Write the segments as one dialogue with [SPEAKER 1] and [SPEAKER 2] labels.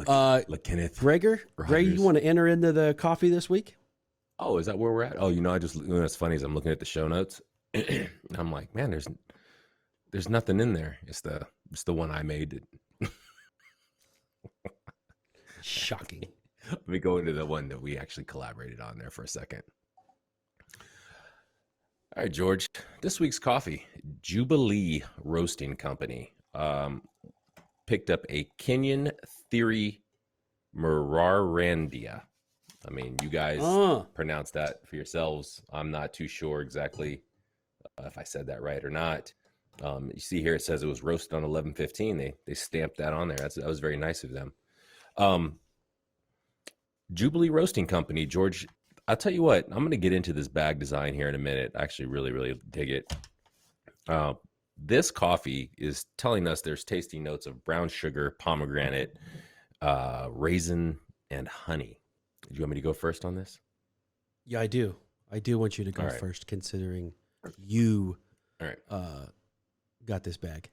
[SPEAKER 1] like Kenneth
[SPEAKER 2] Greg,
[SPEAKER 1] Rogers.
[SPEAKER 2] you want to enter into the coffee this week?
[SPEAKER 1] Oh, is that where we're at? Oh, I just, what's funny is I'm looking at the show notes and I'm like, man, there's nothing in there. It's the one I made.
[SPEAKER 2] Shocking.
[SPEAKER 1] Let me go into the one that we actually collaborated on there for a second. All right, George, this week's coffee, Jubilee Roasting Company, picked up a Kenyan Theri Murarandia. I mean, you guys pronounce that for yourselves. I'm not too sure exactly if I said that right or not. You see here, it says it was roasted on 11/15. They stamped that on there. That was very nice of them. Jubilee Roasting Company, George. I'll tell you what, I'm going to get into this bag design here in a minute. I actually really, really dig it. This coffee is telling us there's tasty notes of brown sugar, pomegranate, raisin, and honey. Do you want me to go first on this?
[SPEAKER 2] Yeah, I do. I do want you to go first, considering you got this bag.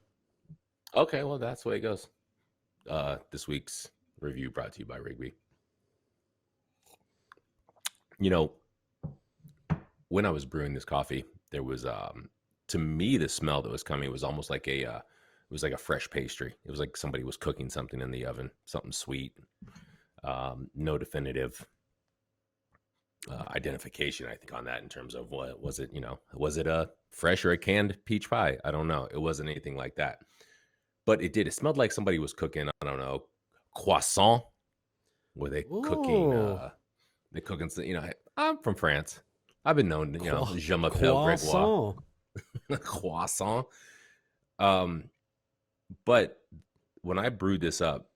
[SPEAKER 1] Okay, well, that's the way it goes. This week's review brought to you by Rigby. When I was brewing this coffee, there was, to me, the smell that was coming was almost like it was like a fresh pastry. It was like somebody was cooking something in the oven, something sweet. No definitive identification, I think, on that in terms of what was it. Was it a fresh or a canned peach pie? I don't know. It wasn't anything like that, but it did. It smelled like somebody was cooking, I don't know, croissant. Were they cooking? They cooking. I'm from France. I've been known, je m'appelle Gregoire. Croissant. But when I brewed this up,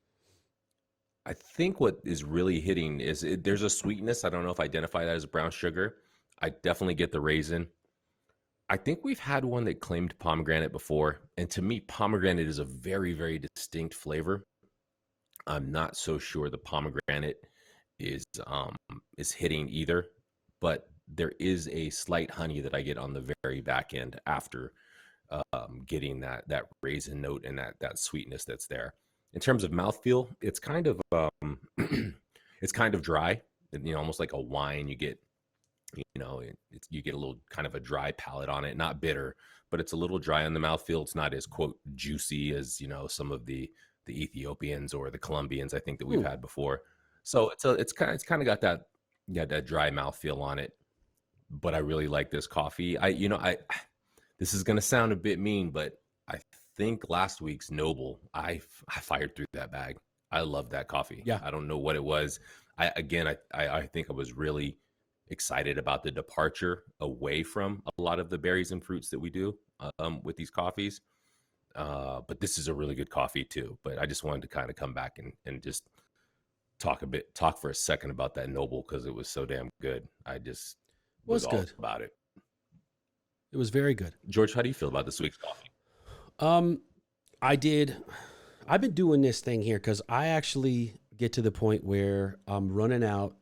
[SPEAKER 1] I think what is really hitting is there's a sweetness. I don't know if I identify that as brown sugar. I definitely get the raisin. I think we've had one that claimed pomegranate before. And to me, pomegranate is a very, very distinct flavor. I'm not so sure the pomegranate is hitting either, but there is a slight honey that I get on the very back end after getting that raisin note and that sweetness that's there. In terms of mouthfeel, it's kind of it's kind of dry, almost like a wine. You get you get a little kind of a dry palate on it, not bitter, but it's a little dry on the mouthfeel. It's not as quote juicy as some of the Ethiopians or the Colombians I think that we've had before. So it's kind of got that dry mouthfeel on it. But I really like this coffee. This is going to sound a bit mean, but I think last week's Noble, I fired through that bag. I love that coffee.
[SPEAKER 2] Yeah.
[SPEAKER 1] I don't know what it was. I think I was really excited about the departure away from a lot of the berries and fruits that we do with these coffees. But this is a really good coffee too. But I just wanted to kind of come back and just talk for a second about that Noble because it was so damn good. I just was all
[SPEAKER 2] good
[SPEAKER 1] about it.
[SPEAKER 2] It was very good.
[SPEAKER 1] George, how do you feel about this week's coffee?
[SPEAKER 2] I've been doing this thing here because I actually get to the point where I'm running out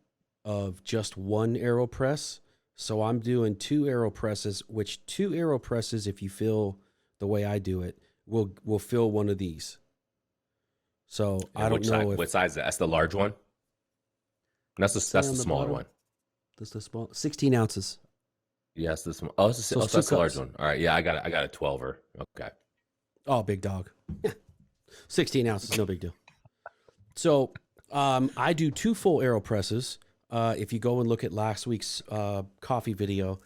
[SPEAKER 2] of just one AeroPress. So I'm doing two AeroPresses, which two AeroPresses, if you feel the way I do it, will fill one of these. So I don't know
[SPEAKER 1] what size is that? That's the large one? That's the smaller one.
[SPEAKER 2] That's the small 16 ounces.
[SPEAKER 1] Yes, this one. Oh, that's the large one. All right, yeah, I got a 12er. Okay.
[SPEAKER 2] Oh, big dog. 16 ounces, no big deal. So I do two full AeroPresses. If you go and look at last week's coffee video,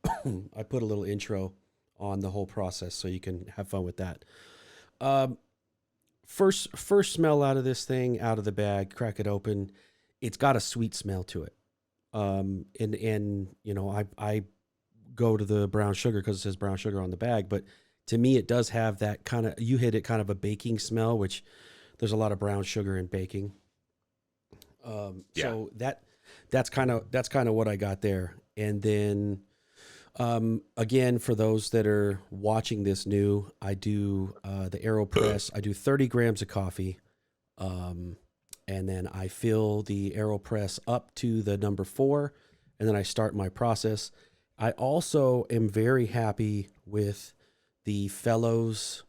[SPEAKER 2] I put a little intro on the whole process so you can have fun with that. First smell out of this thing, out of the bag, crack it open. It's got a sweet smell to it. I go to the brown sugar because it says brown sugar on the bag, but to me, it does have that kind of, you hit it, kind of a baking smell, which there's a lot of brown sugar in baking. So that's kind of what I got there. And then, again, for those that are watching this new, I do, the AeroPress, I do 30 grams of coffee. And then I fill the AeroPress up to the number 4, and then I start my process. I also am very happy with the Fellows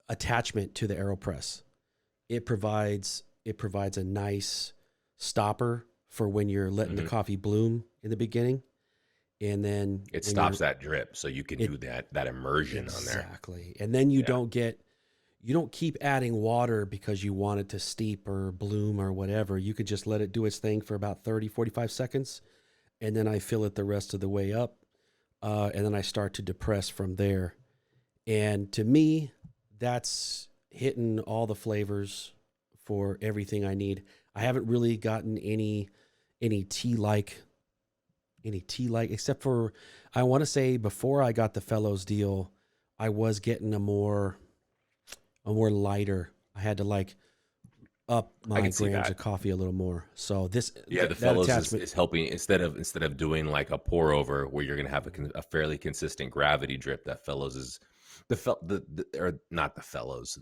[SPEAKER 2] attachment to the AeroPress. It provides a nice stopper for when you're letting the
[SPEAKER 1] Hmm.
[SPEAKER 2] coffee bloom in the beginning, and then
[SPEAKER 1] It
[SPEAKER 2] when you're
[SPEAKER 1] stops that drip, so you can
[SPEAKER 2] it
[SPEAKER 1] do that immersion on there.
[SPEAKER 2] exactly, and then
[SPEAKER 1] Yeah.
[SPEAKER 2] you don't keep adding water because you want it to steep or bloom or whatever. You could just let it do its thing for about 30-45 seconds, and then I fill it the rest of the way up, and then I start to depress from there. And to me, that's hitting all the flavors for everything I need. I haven't really gotten any tea like except for, I want to say, before I got the Fellows deal, I was getting a more lighter. I had to like up
[SPEAKER 1] I
[SPEAKER 2] my
[SPEAKER 1] can see
[SPEAKER 2] grams of
[SPEAKER 1] that.
[SPEAKER 2] coffee a little more. So
[SPEAKER 1] Yeah, the
[SPEAKER 2] that
[SPEAKER 1] fellows
[SPEAKER 2] attachment,
[SPEAKER 1] is helping instead of doing like a pour over where you're gonna have a fairly consistent gravity drip. That fellows is the or not the fellows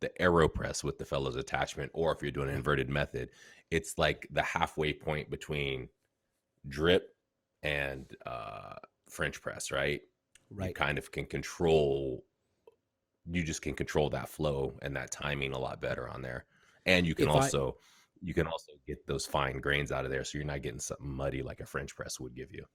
[SPEAKER 1] the AeroPress with the fellows attachment, or if you're doing an inverted method, it's like the halfway point between drip and French press, right? You
[SPEAKER 2] right?
[SPEAKER 1] kind of can control you just can control that flow and that timing a lot better on there. And
[SPEAKER 2] If I
[SPEAKER 1] you can also get those fine grains out of there so you're not getting something muddy like a French press would give you.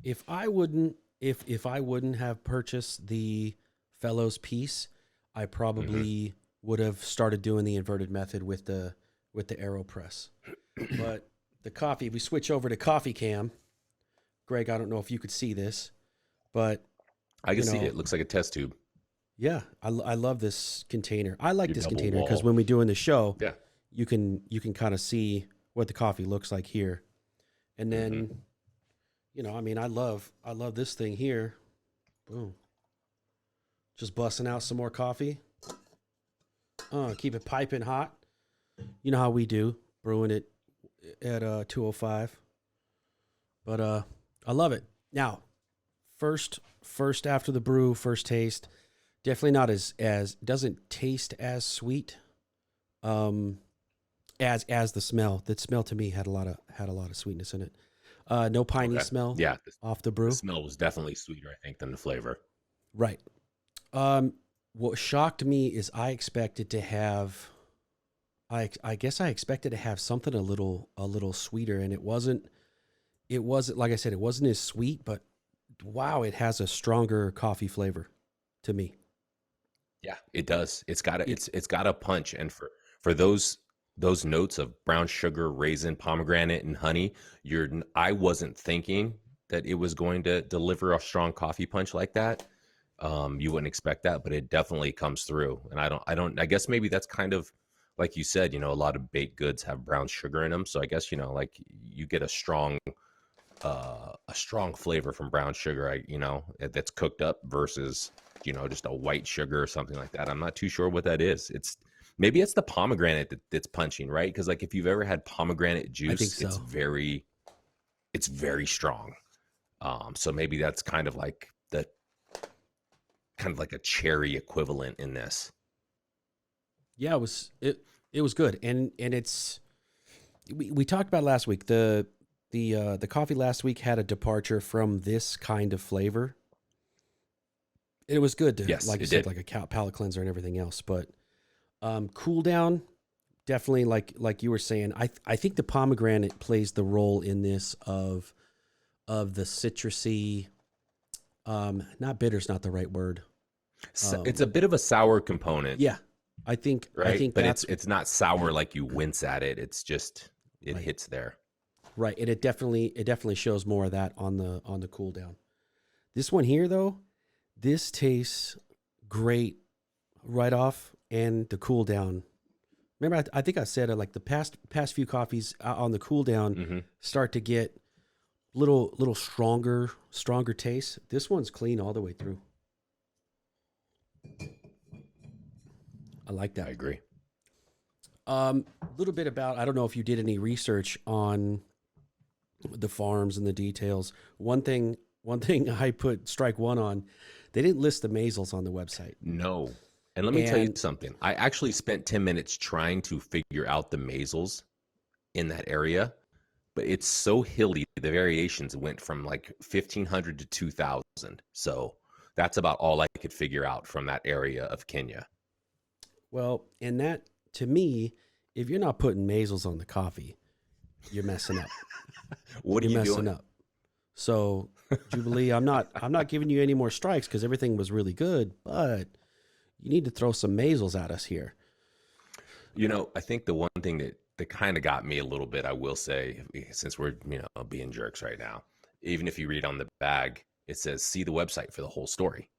[SPEAKER 2] if I wouldn't if I wouldn't have purchased the Fellows piece, I
[SPEAKER 1] Hmm.
[SPEAKER 2] probably would have started doing the inverted method with the AeroPress. But the coffee, if we switch over to Coffee Cam, Greg, I don't know if you could see this, but
[SPEAKER 1] I can
[SPEAKER 2] you
[SPEAKER 1] see it.
[SPEAKER 2] know,
[SPEAKER 1] It looks like a test tube.
[SPEAKER 2] yeah, I love this container. I like
[SPEAKER 1] Your
[SPEAKER 2] this
[SPEAKER 1] double
[SPEAKER 2] container because
[SPEAKER 1] wall.
[SPEAKER 2] when we're doing the show,
[SPEAKER 1] Yeah.
[SPEAKER 2] you can kind of see what the coffee looks like here, and
[SPEAKER 1] Hmm.
[SPEAKER 2] then I mean, I love this thing here. Boom, just busting out some more coffee. Keep it piping hot. You know how we do, brewing it at 205. But I love it. Now, first after the brew, first taste, definitely not as doesn't taste as sweet um as the smell. The smell to me had a lot of sweetness in it. No piney
[SPEAKER 1] Okay.
[SPEAKER 2] smell
[SPEAKER 1] Yeah.
[SPEAKER 2] off the
[SPEAKER 1] The
[SPEAKER 2] brew.
[SPEAKER 1] smell was definitely sweeter, I think, than the flavor.
[SPEAKER 2] Right. What shocked me is I guess I expected to have something a little sweeter, and it wasn't like I said, it wasn't as sweet, but wow, it has a stronger coffee flavor to me.
[SPEAKER 1] Yeah, it does.
[SPEAKER 2] It
[SPEAKER 1] It's got a punch, and for those notes of brown sugar, raisin, pomegranate, and honey, I wasn't thinking that it was going to deliver a strong coffee punch like that. You wouldn't expect that, but it definitely comes through. And I guess maybe that's kind of like you said, a lot of baked goods have brown sugar in them. So I guess, like you get a strong flavor from brown sugar, that's cooked up versus, just a white sugar or something like that. I'm not too sure what that is. Maybe it's the pomegranate that's punching, right? Because like if you've ever had pomegranate
[SPEAKER 2] I think
[SPEAKER 1] juice,
[SPEAKER 2] so.
[SPEAKER 1] it's very strong. So maybe that's kind of like a cherry equivalent in this.
[SPEAKER 2] Yeah, it was good, and we talked about it last week. The coffee last week had a departure from this kind of flavor. It was good to,
[SPEAKER 1] Yes,
[SPEAKER 2] like you
[SPEAKER 1] it
[SPEAKER 2] said,
[SPEAKER 1] did.
[SPEAKER 2] like a palate cleanser and everything else. But cool down, definitely, like you were saying. I think the pomegranate plays the role in this of the citrusy. Not bitter's not the right word.
[SPEAKER 1] It's
[SPEAKER 2] Um,
[SPEAKER 1] a bit of a sour component,
[SPEAKER 2] yeah, I
[SPEAKER 1] right?
[SPEAKER 2] think
[SPEAKER 1] But
[SPEAKER 2] that's
[SPEAKER 1] it's not sour like you wince at it. It's just it
[SPEAKER 2] right.
[SPEAKER 1] hits there.
[SPEAKER 2] Right, and it definitely shows more of that on the cool down. This one here though, this tastes great right off, and the cool down. Remember, I think I said it, like the past few coffees on the cool down
[SPEAKER 1] Hmm.
[SPEAKER 2] start to get little stronger taste. This one's clean all the way through. I like
[SPEAKER 1] I
[SPEAKER 2] that.
[SPEAKER 1] agree.
[SPEAKER 2] A little bit about, I don't know if you did any research on the farms and the details. One thing I put strike one on, they didn't list the MASLs on the website.
[SPEAKER 1] No. And let me tell you
[SPEAKER 2] And
[SPEAKER 1] something. I actually spent 10 minutes trying to figure out the Maisels in that area, but it's so hilly. The variations went from like 1500 to 2000. So That's about all I could figure out from that area of Kenya.
[SPEAKER 2] Well, and that to me, if you're not putting MASLs on the coffee, you're messing up.
[SPEAKER 1] What are
[SPEAKER 2] You're
[SPEAKER 1] you
[SPEAKER 2] messing
[SPEAKER 1] doing?
[SPEAKER 2] up. So, Jubilee, I'm not giving you any more strikes because everything was really good, but you need to throw some MASLs at us here.
[SPEAKER 1] I think the one thing that kind of got me a little bit, I will say, since we're being jerks right now, even if you read on the bag, it says see the website for the whole story.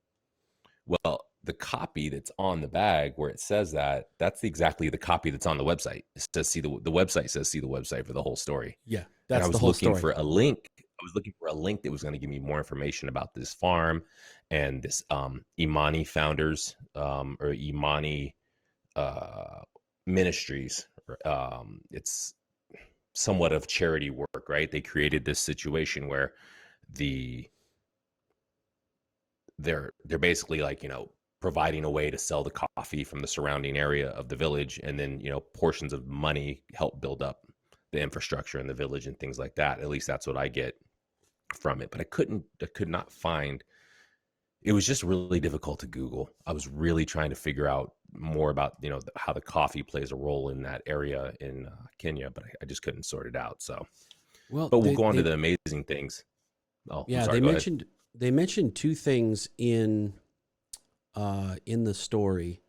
[SPEAKER 1] Well, the copy that's on the bag where it says that, that's exactly the copy that's on the website. It says the website says see the website for the whole story.
[SPEAKER 2] Yeah,
[SPEAKER 1] And I
[SPEAKER 2] that's the
[SPEAKER 1] was
[SPEAKER 2] whole
[SPEAKER 1] looking
[SPEAKER 2] story.
[SPEAKER 1] for a link. I was looking for a link that was going to give me more information about this farm and this Imani founders or Imani uh, ministries. It's somewhat of charity work, right? They created this situation where the they're basically like providing a way to sell the coffee from the surrounding area of the village, and then portions of money help build up the infrastructure in the village and things like that. At least that's what I get from it. But I could not find. It was just really difficult to Google. I was really trying to figure out more about how the coffee plays a role in that area in Kenya, but I just couldn't sort it out. So,
[SPEAKER 2] Well,
[SPEAKER 1] but we'll
[SPEAKER 2] they
[SPEAKER 1] go on to
[SPEAKER 2] they
[SPEAKER 1] the amazing things. Oh, I'm
[SPEAKER 2] yeah,
[SPEAKER 1] sorry. Go ahead.
[SPEAKER 2] they mentioned two things in the story.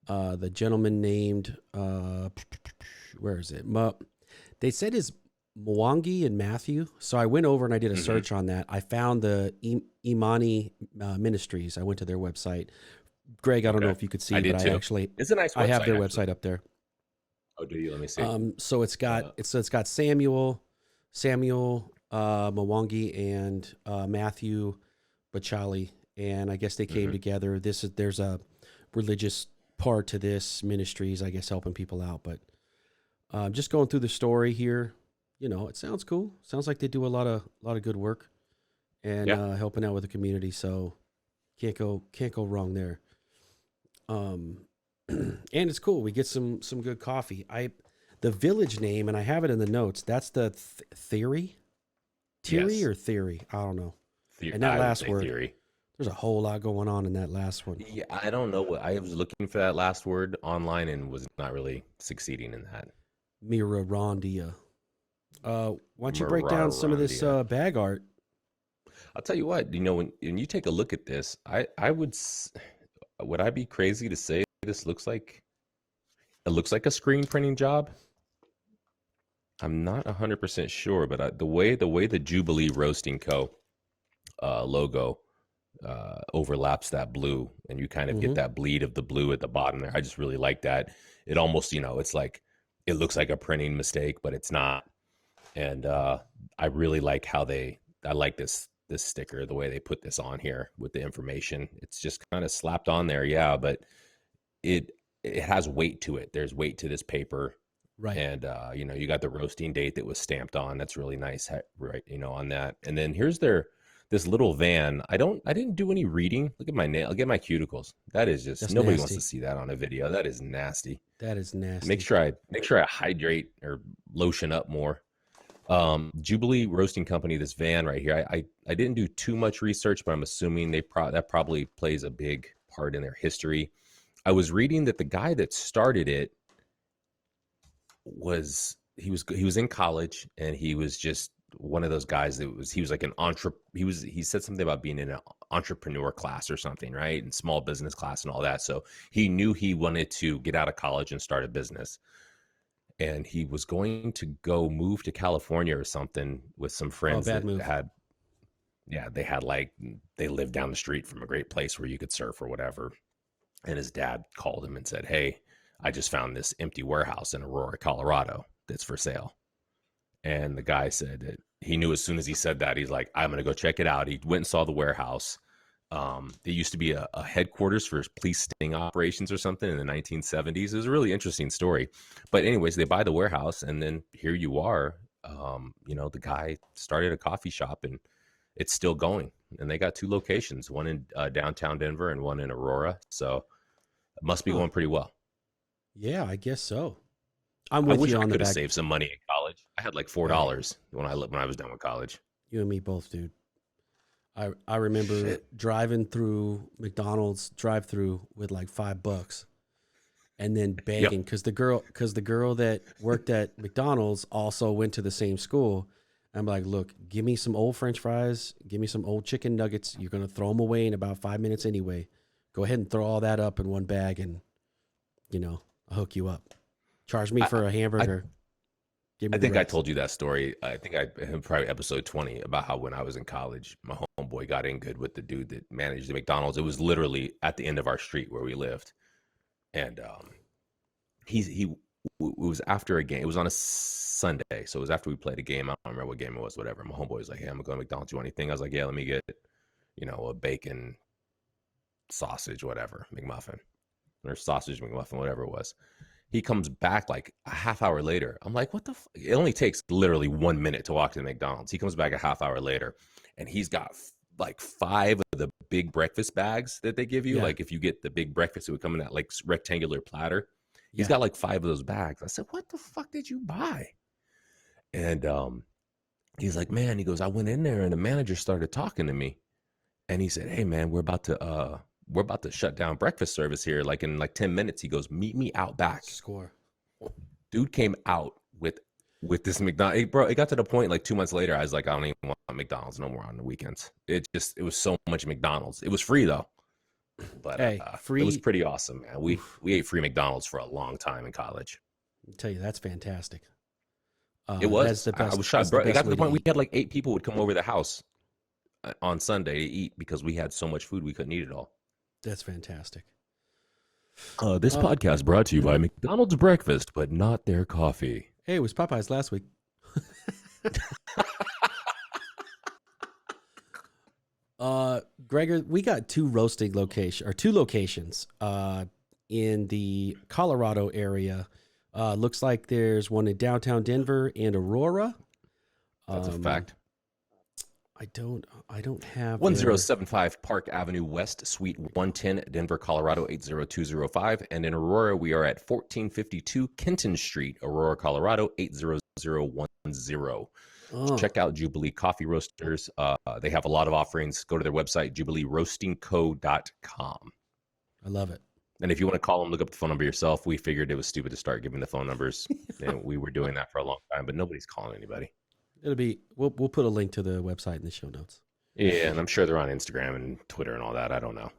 [SPEAKER 2] The gentleman named where is it? They said his Mwangi and Matthew. So I went over and I did a
[SPEAKER 1] Hmm.
[SPEAKER 2] search on that. I found the Imani Ministries. I went to their website. Greg, I don't know
[SPEAKER 1] Okay,
[SPEAKER 2] if you could
[SPEAKER 1] I
[SPEAKER 2] see, but
[SPEAKER 1] did too. It's a nice
[SPEAKER 2] I have
[SPEAKER 1] website,
[SPEAKER 2] their
[SPEAKER 1] actually.
[SPEAKER 2] website up there.
[SPEAKER 1] Oh, do you? Let me see.
[SPEAKER 2] So
[SPEAKER 1] Uh,
[SPEAKER 2] it's got Samuel Mwangi and Matthew Bachali, and I guess they came
[SPEAKER 1] mhm.
[SPEAKER 2] together. There's a religious part to this ministries, I guess, helping people out. But just going through the story here, it sounds cool. Sounds like they do a lot of good work and
[SPEAKER 1] Yeah,
[SPEAKER 2] helping out with the community. So can't go wrong there. Um, and it's cool. We get some good coffee. The village name, and I have it in the notes. That's the Theri, Theri
[SPEAKER 1] yes.
[SPEAKER 2] or Theory. I don't know. And that
[SPEAKER 1] I would
[SPEAKER 2] last
[SPEAKER 1] say
[SPEAKER 2] word,
[SPEAKER 1] theory.
[SPEAKER 2] there's a whole lot going on in that last one.
[SPEAKER 1] Yeah, I don't know what I was looking for that last word online and was not really succeeding in that.
[SPEAKER 2] Murarandia. Why don't you break down some of this
[SPEAKER 1] Murarandia.
[SPEAKER 2] bag art?
[SPEAKER 1] I'll tell you what, when you take a look at this, would I be crazy to say this looks like a screen printing job? I'm not 100% sure, but the way the Jubilee Roasting Co. Logo overlaps that blue, and you kind of get
[SPEAKER 2] Mm-hmm.
[SPEAKER 1] that bleed of the blue at the bottom there. I just really like that. It almost, it's like it looks like a printing mistake, but it's not. And I really like I like this sticker, the way they put this on here with the information. It's just kind of slapped on there, yeah, but it it has weight to it. There's weight to this paper,
[SPEAKER 2] Right.
[SPEAKER 1] and you got the roasting date that was stamped on. That's really nice, right? On that. And then here's their this little van. I didn't do any reading. Look at my nail. Look at my cuticles. That is just
[SPEAKER 2] That's
[SPEAKER 1] nobody wants to
[SPEAKER 2] nasty.
[SPEAKER 1] see that on a video. That is nasty.
[SPEAKER 2] That is
[SPEAKER 1] Make
[SPEAKER 2] nasty.
[SPEAKER 1] sure I hydrate or lotion up more. Jubilee Roasting Company, this van right here. I didn't do too much research, but I'm assuming that probably plays a big part in their history. I was reading that the guy that started it he was in college, and he was just one of those guys that was he was like an he said something about being in an entrepreneur class or something, right? And small business class and all that. So he knew he wanted to get out of college and start a business. And he was going to go move to California or something with some
[SPEAKER 2] Oh,
[SPEAKER 1] friends
[SPEAKER 2] bad
[SPEAKER 1] that
[SPEAKER 2] move.
[SPEAKER 1] had yeah, they lived down the street from a great place where you could surf or whatever. And his dad called him and said, "Hey, I just found this empty warehouse in Aurora, Colorado that's for sale." And the guy said that he knew as soon as he said that, he's like, "I'm going to go check it out." He went and saw the warehouse. There used to be a headquarters for police sting operations or something in the 1970s. It was a really interesting story. But anyways, they buy the warehouse, and then here you are. The guy started a coffee shop, and it's still going. And they got two locations, one in downtown Denver and one in Aurora. So it must be
[SPEAKER 2] Huh.
[SPEAKER 1] going pretty well.
[SPEAKER 2] Yeah, I guess so. I'm
[SPEAKER 1] I
[SPEAKER 2] with
[SPEAKER 1] wish
[SPEAKER 2] you
[SPEAKER 1] I
[SPEAKER 2] on the
[SPEAKER 1] could have
[SPEAKER 2] back.
[SPEAKER 1] saved some money in college. I had like
[SPEAKER 2] Hey,
[SPEAKER 1] $4 when I was done with college.
[SPEAKER 2] you and me both, dude. I remember
[SPEAKER 1] Shit.
[SPEAKER 2] driving through McDonald's drive-through with like $5 and then
[SPEAKER 1] Yep.
[SPEAKER 2] begging because the girl that worked at McDonald's also went to the same school. I'm like, look, give me some old French fries, give me some old chicken nuggets. You're gonna throw them away in about 5 minutes anyway. Go ahead and throw all that up in one bag, and I'll hook you up. Charge me
[SPEAKER 1] I,
[SPEAKER 2] for a
[SPEAKER 1] I
[SPEAKER 2] hamburger. Give me
[SPEAKER 1] I
[SPEAKER 2] the
[SPEAKER 1] think I
[SPEAKER 2] rest.
[SPEAKER 1] told you that story. I think I probably episode 20 about how when I was in college, my homeboy got in good with the dude that managed the McDonald's. It was literally at the end of our street where we lived, and he it was after a game. It was on a Sunday, so it was after we played a game. I don't remember what game it was. Whatever. My homeboy was like, "Hey, I'm gonna go to McDonald's. You want anything?" I was like, "Yeah, let me get a bacon sausage, whatever, McMuffin or sausage McMuffin, whatever it was." He comes back like a half hour later. I'm like, what the? It only takes literally 1 minute to walk to the McDonald's. He comes back a half hour later, and he's got like 5 of the big breakfast bags that they give you.
[SPEAKER 2] Yeah,
[SPEAKER 1] Like if you get the big breakfast, it would come in that like rectangular platter. He's
[SPEAKER 2] yeah.
[SPEAKER 1] got like 5 of those bags. I said, what the fuck did you buy? And he's like, man, he goes, I went in there and the manager started talking to me, and he said, hey man, we're about to shut down breakfast service here like in like 10 minutes. He goes, meet me out back.
[SPEAKER 2] Score.
[SPEAKER 1] Dude came out with this McDonald's. Bro, it got to the point like 2 months later, I was like, I don't even want McDonald's no more on the weekends. It was so much McDonald's. It was free though, but
[SPEAKER 2] Hey,
[SPEAKER 1] it was
[SPEAKER 2] free.
[SPEAKER 1] pretty awesome, man. We
[SPEAKER 2] Oof,
[SPEAKER 1] we ate free McDonald's for a long time in college.
[SPEAKER 2] I tell you, that's fantastic.
[SPEAKER 1] It
[SPEAKER 2] That's
[SPEAKER 1] was.
[SPEAKER 2] the
[SPEAKER 1] I
[SPEAKER 2] best.
[SPEAKER 1] was
[SPEAKER 2] That's
[SPEAKER 1] shocked,
[SPEAKER 2] the
[SPEAKER 1] bro. It got
[SPEAKER 2] best
[SPEAKER 1] to
[SPEAKER 2] way
[SPEAKER 1] the
[SPEAKER 2] to
[SPEAKER 1] point we
[SPEAKER 2] eat.
[SPEAKER 1] had like 8 people would come over the house on Sunday to eat because we had so much food we couldn't eat it all.
[SPEAKER 2] That's fantastic.
[SPEAKER 1] This
[SPEAKER 2] Uh,
[SPEAKER 1] podcast brought to you by McDonald's breakfast, but not their coffee.
[SPEAKER 2] hey, it was Popeyes last week. Gregor, we got two locations in the Colorado area. Looks like there's one in downtown Denver and Aurora.
[SPEAKER 1] That's a
[SPEAKER 2] Um,
[SPEAKER 1] fact.
[SPEAKER 2] I don't have their
[SPEAKER 1] 1075 Park Avenue West, Suite 110, Denver, Colorado 80205. And in Aurora, we are at 1452 Kenton Street, Aurora, Colorado 80010.
[SPEAKER 2] oh,
[SPEAKER 1] Check out Jubilee Coffee Roasters. They have a lot of offerings. Go to their website, jubileeroastingco.com.
[SPEAKER 2] I love it.
[SPEAKER 1] And if you want to call them, look up the phone number yourself. We figured it was stupid to start giving the phone numbers. And we were doing that for a long time, but nobody's calling anybody.
[SPEAKER 2] We'll put a link to the website in the show notes.
[SPEAKER 1] Yeah, and I'm sure they're on Instagram and Twitter and all that. I don't know.